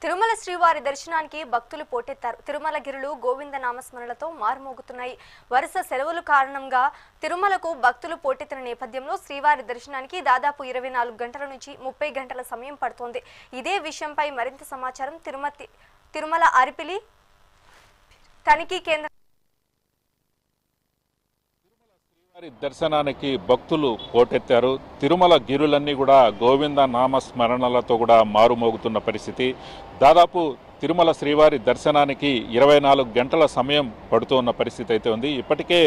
తిరుమల శ్రీవారి దర్శనానికి భక్తులు పోటెత్తారు. తిరుమల గిరులు గోవింద నామస్మరణలతో మారుమోగుతున్నాయి. వరుస సెలవుల కారణంగా తిరుమలకు భక్తులు పోటెత్తిన నేపథ్యంలో శ్రీవారి దర్శనానికి దాదాపు 24 గంటల నుంచి 30 గంటల సమయం పడుతోంది. ఇదే విషయంపై మరింత సమాచారం తిరుమల అరిపిలి తనిఖీ కేంద్రం దర్శనానికి భక్తులు పోటెత్తారు. తిరుమల గిరులన్నీ కూడా గోవింద నామస్మరణలతో కూడా మారుమోగుతున్న పరిస్థితి. దాదాపు తిరుమల శ్రీవారి దర్శనానికి 24 గంటల సమయం పడుతున్న పరిస్థితి అయితే ఉంది. ఇప్పటికే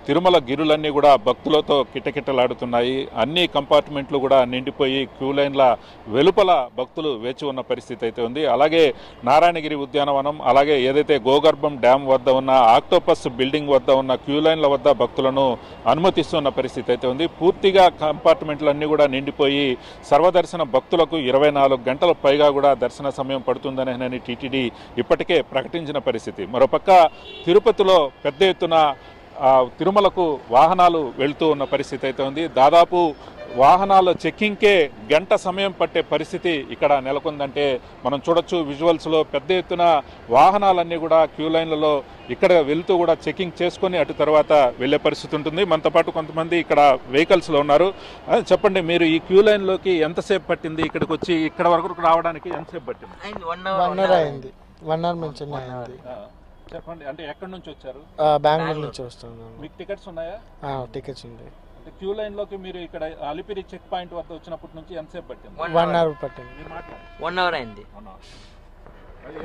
తిరుమల గిరులన్నీ కూడా భక్తులతో కిటకిటలాడుతున్నాయి. అన్ని కంపార్ట్మెంట్లు కూడా నిండిపోయి క్యూ లైన్ల వెలుపల భక్తులు వేచి ఉన్న పరిస్థితి అయితే ఉంది. అలాగే నారాయణగిరి ఉద్యానవనం, అలాగే ఏదైతే గోగర్భం డ్యామ్ వద్ద ఉన్న ఆక్టోపస్ బిల్డింగ్ వద్ద ఉన్న క్యూ లైన్ల వద్ద భక్తులను అనుమతిస్తున్న పరిస్థితి అయితే ఉంది. పూర్తిగా కంపార్ట్మెంట్లన్నీ కూడా నిండిపోయి సర్వదర్శన భక్తులకు 24 గంటల పైగా కూడా దర్శన సమయం పడుతుందని టీటీడీ ఇప్పటికే ప్రకటించిన పరిస్థితి. మరోపక్క తిరుపతిలో పెద్ద ఎత్తున తిరుమలకు వాహనాలు వెళ్తూ ఉన్న పరిస్థితి అయితే ఉంది. దాదాపు వాహనాల చెక్కింగ్కే గంట సమయం పట్టే పరిస్థితి ఇక్కడ నెలకొందంటే మనం చూడొచ్చు. విజువల్స్లో పెద్ద ఎత్తున వాహనాలన్నీ కూడా క్యూ లైన్లలో ఇక్కడ వెళ్తూ కూడా చెకింగ్ చేసుకొని అటు తర్వాత వెళ్ళే పరిస్థితి ఉంటుంది. మనతో పాటు కొంతమంది ఇక్కడ వెహికల్స్లో ఉన్నారు. చెప్పండి, మీరు ఈ క్యూ లైన్లోకి ఎంతసేపు పట్టింది? ఇక్కడికి వచ్చి ఇక్కడ వరకు రావడానికి ఎంతసేపు పట్టింది? 1 అవర్ అయింది. 1 అవర్ నుంచి అయింది. చెప్పండి, అంటే ఎక్కడి నుంచి వచ్చారు? బెంగళూరు నుంచి వస్తున్నాను. మీకు టికెట్స్ ఉన్నాయా? టికెట్స్ ఉంది. క్యూ లైన్ లోకి మీరు ఇక్కడ అలిపిరి చెక్ పాయింట్ వద్ద వచ్చినప్పటి నుంచి ఎంతసేపు పట్టింది? 1 అవర్ పట్టింది. 1 అవర్ అయింది.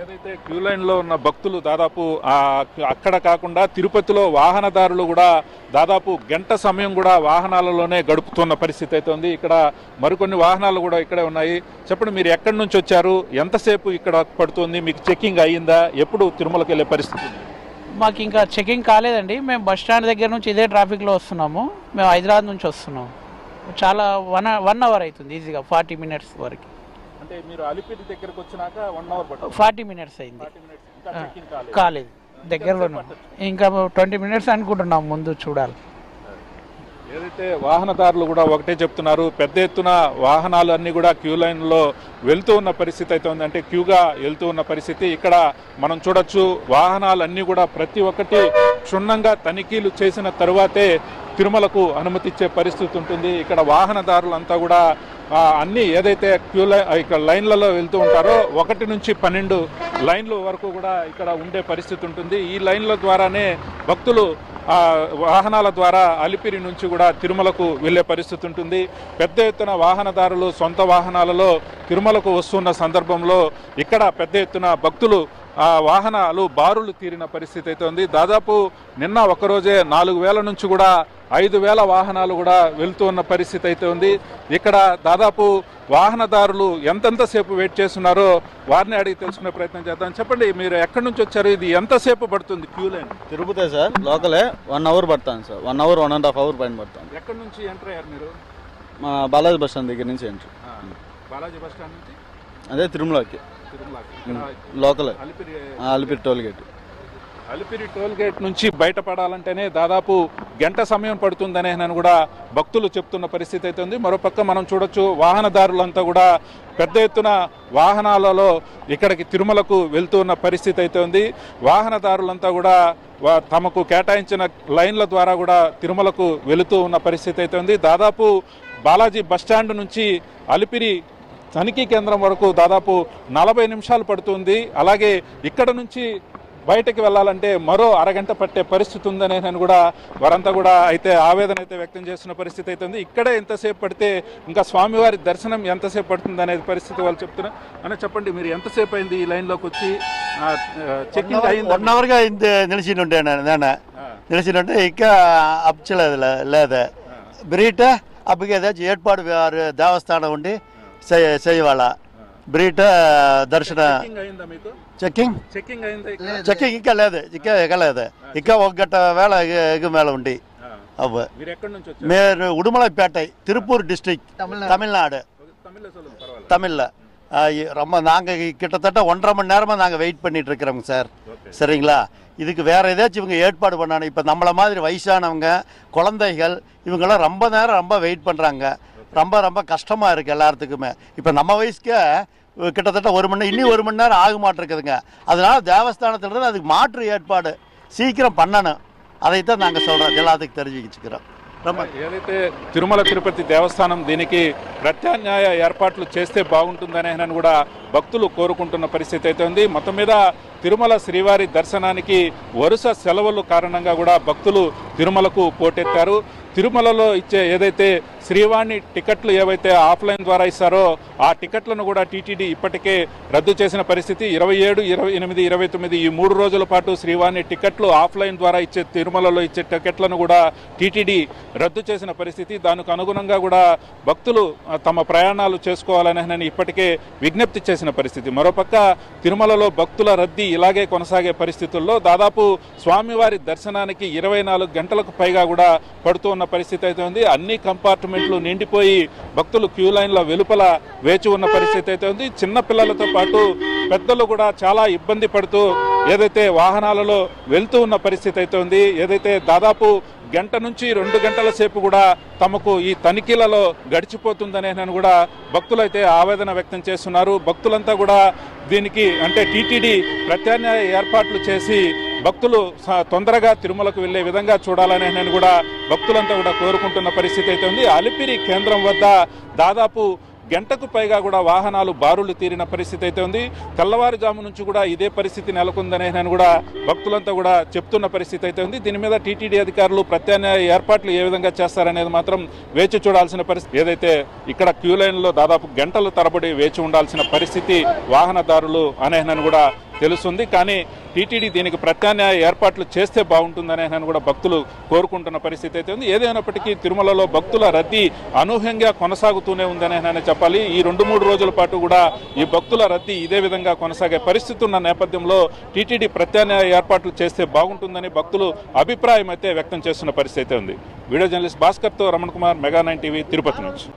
ఏదైతే క్యూ లైన్ లో ఉన్న భక్తులు దాదాపు అక్కడ కాకుండా తిరుపతిలో వాహనదారులు కూడా దాదాపు గంట సమయం కూడా వాహనాలలోనే గడుపుతున్న పరిస్థితి అయితే ఉంది. ఇక్కడ మరికొన్ని వాహనాలు కూడా ఇక్కడే ఉన్నాయి. చెప్పండి, మీరు ఎక్కడి నుంచి వచ్చారు? ఎంతసేపు ఇక్కడ పడుతుంది? మీకు చెకింగ్ అయ్యిందా? ఎప్పుడు తిరుమలకి వెళ్ళే పరిస్థితి? మాకు ఇంకా చెకింగ్ కాలేదండి. మేము బస్ స్టాండ్ దగ్గర నుంచి ఇదే ట్రాఫిక్లో వస్తున్నాము. మేము హైదరాబాద్ నుంచి వస్తున్నాము. చాలా 1 అవర్ అవుతుంది ఈజీగా, 40 మినిట్స్ వరకు. అంటే మీరు అలిపిరి దగ్గరకు వచ్చినాక 1 అవర్ పడుతుంది. 40 మినిట్స్ అయింది. కాలేదు, దగ్గరలోనే. ఇంకా 20 మినిట్స్ అనుకుంటున్నాం, ముందు చూడాలి. ఏదైతే వాహనదారులు కూడా ఒకటే చెప్తున్నారు, పెద్ద ఎత్తున వాహనాలు అన్నీ కూడా క్యూ లైన్లో వెళ్తూ ఉన్న పరిస్థితి అయితే ఉంది. అంటే క్యూగా వెళ్తూ ఉన్న పరిస్థితి ఇక్కడ మనం చూడొచ్చు. వాహనాలన్నీ కూడా ప్రతి ఒక్కటి క్షుణ్ణంగా తనిఖీలు చేసిన తరువాతే తిరుమలకు అనుమతిచ్చే పరిస్థితి ఉంటుంది. ఇక్కడ వాహనదారులంతా కూడా అన్నీ ఏదైతే క్యూ ఇక్కడ లైన్లలో వెళ్తూ ఉంటారో 1 నుంచి 12 లైన్ల వరకు కూడా ఇక్కడ ఉండే పరిస్థితి ఉంటుంది. ఈ లైన్ల ద్వారానే భక్తులు వాహనాల ద్వారా అలిపిరి నుంచి కూడా తిరుమలకు వెళ్ళే పరిస్థితి ఉంటుంది. పెద్ద ఎత్తున వాహనదారులు సొంత వాహనాలలో తిరుమలకు వస్తున్న సందర్భంలో ఇక్కడ పెద్ద ఎత్తున భక్తులు వాహనాలు బారులు తీరిన పరిస్థితి అయితే ఉంది. దాదాపు నిన్న ఒకరోజే 4,000 నుంచి కూడా 5,000 వాహనాలు కూడా వెళ్తూ ఉన్న పరిస్థితి అయితే ఉంది. ఇక్కడ దాదాపు వాహనదారులు ఎంతెంతసేపు వెయిట్ చేస్తున్నారో వారిని అడిగి తెలుసుకునే ప్రయత్నం చేద్దాం. చెప్పండి, మీరు ఎక్కడి నుంచి వచ్చారు? ఇది ఎంతసేపు పడుతుంది క్యూ లైన్? తిరుపతి సార్, లోకలే 1 అవర్ పడుతుంది సార్. 1 అవర్ 1.5 అవర్ పైన పడుతుంది. ఎక్కడి నుంచి ఎంటర్ అయ్యారు మీరు? మా బాలాజీ బస్ స్టాండ్ దగ్గర నుంచి ఎంట్రీ. బాలాజీ బస్ స్టాండ్ నుంచి అదే తిరుమలకి లోకలే Alipiri toll gate. Alipiri toll gate నుంచి బయటపడాలంటేనే దాదాపు గంట సమయం పడుతుందనే కూడా భక్తులు చెప్తున్న పరిస్థితి అయితే ఉంది. మరోపక్క మనం చూడొచ్చు, వాహనదారులంతా కూడా పెద్ద ఎత్తున వాహనాలలో ఇక్కడికి తిరుమలకు వెళ్తూ ఉన్న పరిస్థితి అయితే ఉంది. వాహనదారులంతా కూడా తమకు కేటాయించిన లైన్ల ద్వారా కూడా తిరుమలకు వెళుతూ ఉన్న పరిస్థితి అయితే ఉంది. దాదాపు బాలాజీ బస్టాండ్ నుంచి అలిపిరి తనిఖీ కేంద్రం వరకు దాదాపు 40 నిమిషాలు పడుతుంది. అలాగే ఇక్కడ నుంచి బయటకు వెళ్ళాలంటే మరో అరగంట పట్టే పరిస్థితి ఉందనే కూడా వారంతా కూడా అయితే ఆవేదన అయితే వ్యక్తం చేస్తున్న పరిస్థితి అయితే ఉంది. ఇక్కడే ఎంతసేపు పడితే ఇంకా స్వామివారి దర్శనం ఎంతసేపు పడుతుంది అనేది పరిస్థితి వాళ్ళు చెప్తున్నారు. అని చెప్పండి, మీరు ఎంతసేపు అయింది ఈ లైన్లోకి వచ్చి? చెకింగ్ అయింది 1 అవర్గా అయింది. నిలిచినుంటే నిలిచినుంటే ఇంకా అప్పలేదు లేదా బ్రీట అప్పగేదా ఏర్పాటు దేవస్థానం ఉండి చేయవాళ్ళ బ్రీట దర్శన చెక్కింగ్ ఇంకా లేదు. ఇంకా 1 గంట వేళ ఎగుమేళ ఉండి అవ్వ. మీరు ఉడుమలపేట, திருப்பூர் டிஸ்ட்ரிக்ட், தமிழ்நாடு. தமிழ்ல ரொம்ப நாங்கள் கிட்டத்தட்ட 1.5 மணி நேரமாக நாங்கள் வெயிட் பண்ணிட்டு இருக்கிறோங்க சார். சரிங்களா? இதுக்கு வேறு ஏதாச்சும் இவங்க ஏற்பாடு பண்ணணும். இப்போ நம்மளை மாதிரி வயசானவங்க, குழந்தைகள் இவங்கெல்லாம் ரொம்ப நேரம் ரொம்ப வெயிட் பண்ணுறாங்க. ரொம்ப கஷ்டமாக இருக்குது எல்லாத்துக்குமே. இப்போ நம்ம வயசுக்கு கிட்டத்தட்ட 1 மணி நேரம், இன்னும் 1 மணி நேரம் ஆக மாட்டிருக்குதுங்க. அதனால் தேவஸ்தானத்திலிருந்து அதுக்கு மாற்று ஏற்பாடு சீக்கிரம் பண்ணணும். అదైతే నాంగ சொல்கிறோம், எல்லாத்துக்கு தெரிவிச்சுக்கிறோం. ఏదైతే తిరుమల తిరుపతి దేవస్థానం దీనికి ప్రత్యామ్నాయ ఏర్పాట్లు చేస్తే బాగుంటుందనే కూడా భక్తులు కోరుకుంటున్న పరిస్థితి అయితే ఉంది. మొత్తం మీద తిరుమల శ్రీవారి దర్శనానికి వరుస సెలవుల కారణంగా కూడా భక్తులు తిరుమలకు పోటెత్తారు. తిరుమలలో ఇచ్చే ఏదైతే శ్రీవాణి టికెట్లు ఏవైతే ఆఫ్లైన్ ద్వారా ఇస్తారో ఆ టికెట్లను కూడా టీటీడీ ఇప్పటికే రద్దు చేసిన పరిస్థితి. 27, 28, 29 ఈ 3 రోజుల పాటు శ్రీవాణి టికెట్లు ఆఫ్లైన్ ద్వారా ఇచ్చే తిరుమలలో ఇచ్చే టికెట్లను కూడా టీటీడీ రద్దు చేసిన పరిస్థితి. దానికి అనుగుణంగా కూడా భక్తులు తమ ప్రయాణాలు చేసుకోవాలని ఇప్పటికే విజ్ఞప్తి చేసిన పరిస్థితి. మరోపక్క తిరుమలలో భక్తుల రద్దీ ఇలాగే కొనసాగే పరిస్థితుల్లో దాదాపు స్వామివారి దర్శనానికి 24 గంటలకు పైగా కూడా పడుతూ ఉన్న పరిస్థితి అయితే ఉంది. అన్ని కంపార్ట్మెంట్లు నిండిపోయి భక్తులు క్యూ లైన్ల వెలుపల వేచి ఉన్న పరిస్థితి అయితే ఉంది. చిన్న పిల్లలతో పాటు పెద్దలు కూడా చాలా ఇబ్బంది పడుతూ ఏదైతే వాహనాలలో వెళ్తూ ఉన్న పరిస్థితి అయితే ఉంది. ఏదైతే దాదాపు గంట నుంచి 2 గంటల సేపు కూడా తమకు ఈ తనిఖీలలో గడిచిపోతుందనే కూడా భక్తులు అయితే ఆవేదన వ్యక్తం చేస్తున్నారు. భక్తులంతా కూడా దీనికి అంటే టీటీడీ ప్రత్యామ్నాయ ఏర్పాట్లు చేసి భక్తులు తొందరగా తిరుమలకు వెళ్లే విధంగా చూడాలని కూడా భక్తులంతా కూడా కోరుకుంటున్న పరిస్థితి అయితే ఉంది. అలిపిరి కేంద్రం వద్ద దాదాపు గంటకు పైగా కూడా వాహనాలు బారులు తీరిన పరిస్థితి అయితే ఉంది. తెల్లవారుజాము నుంచి కూడా ఇదే పరిస్థితి నెలకొందనే కూడా భక్తులంతా కూడా చెప్తున్న పరిస్థితి అయితే ఉంది. దీని మీద టీటీడీ అధికారులు ప్రత్యామ్నాయ ఏర్పాట్లు ఏ విధంగా చేస్తారనేది మాత్రం వేచి చూడాల్సిన పరిస్థితి. ఏదైతే ఇక్కడ క్యూ లైన్లో దాదాపు గంటల తరబడి వేచి ఉండాల్సిన పరిస్థితి వాహనదారులు అనేనని కూడా తెలుస్తుంది. కానీ టీటీడీ దీనికి ప్రత్యామ్నాయ ఏర్పాట్లు చేస్తే బాగుంటుందనే కూడా భక్తులు కోరుకుంటున్న పరిస్థితి అయితే ఉంది. ఏదైనప్పటికీ తిరుమలలో భక్తుల రద్దీ అనూహ్యంగా కొనసాగుతూనే ఉందనే చెప్పాలి. ఈ 2-3 రోజుల పాటు కూడా ఈ భక్తుల రద్దీ ఇదే విధంగా కొనసాగే పరిస్థితి ఉన్న నేపథ్యంలో టీటీడీ ప్రత్యామ్నాయ ఏర్పాట్లు చేస్తే బాగుంటుందని భక్తులు అభిప్రాయం అయితే వ్యక్తం చేస్తున్న పరిస్థితి ఉంది. వీడియో జర్నలిస్ట్ భాస్కర్తో రమణ్ కుమార్, మెగా 9 టీవీ, తిరుపతి నుంచి.